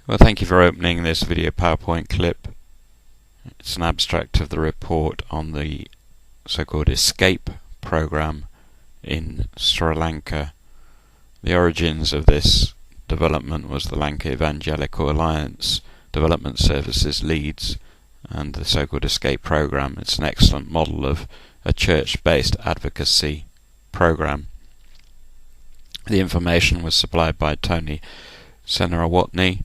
Well, thank you for opening this video PowerPoint clip. It's an abstract of the report on the so-called escape program in Sri Lanka. The origins of this development was the Lanka Evangelical Alliance Development Services Leeds and the so-called escape program. It's an excellent model of a church-based advocacy program. The information was supplied by Tony Senarawatney,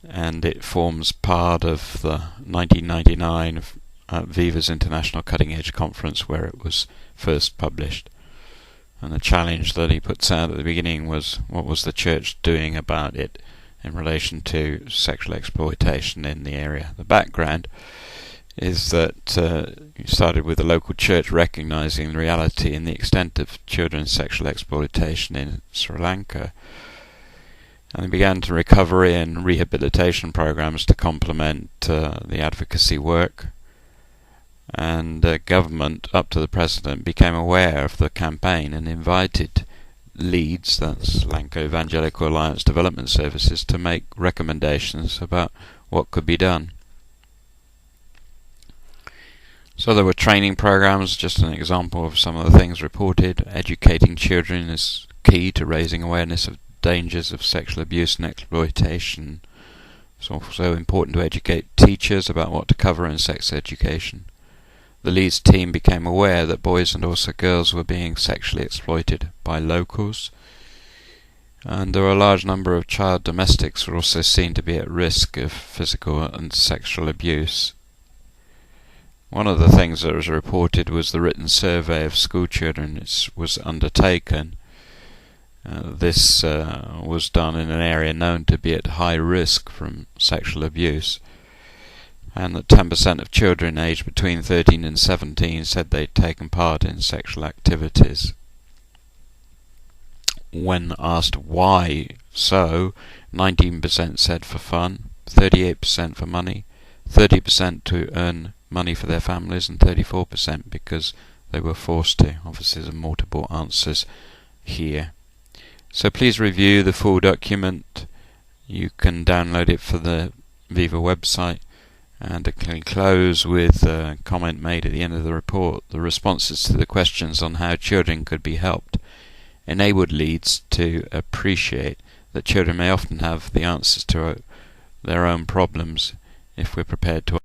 and it forms part of the 1999 Viva's International Cutting Edge Conference, where it was first published. And the challenge that he puts out at the beginning was, what was the church doing about it in relation to sexual exploitation in the area? The background is that he started with the local church recognizing the reality and the extent of children's sexual exploitation in Sri Lanka, and they began to recovery and rehabilitation programs to complement the advocacy work. And government, up to the president, became aware of the campaign and invited Leeds, that's Lanka Evangelical Alliance Development Services, to make recommendations about what could be done. So there were training programs, just an example of some of the things reported. Educating children is key to raising awareness of dangers of sexual abuse and exploitation. It's also important to educate teachers about what to cover in sex education. The Leeds team became aware that boys and also girls were being sexually exploited by locals, and there were a large number of child domestics were also seen to be at risk of physical and sexual abuse. One of the things that was reported was the written survey of school children. It was undertaken. This was done in an area known to be at high risk from sexual abuse, and that 10% of children aged between 13 and 17 said they'd taken part in sexual activities. When asked why so, 19% said for fun, 38% for money, 30% to earn money for their families, and 34% because they were forced to. Obviously there's multiple answers here. So please review the full document. You can download it for the Viva website, and it can close with a comment made at the end of the report. The responses to the questions on how children could be helped enabled Leeds to appreciate that children may often have the answers to their own problems if we're prepared to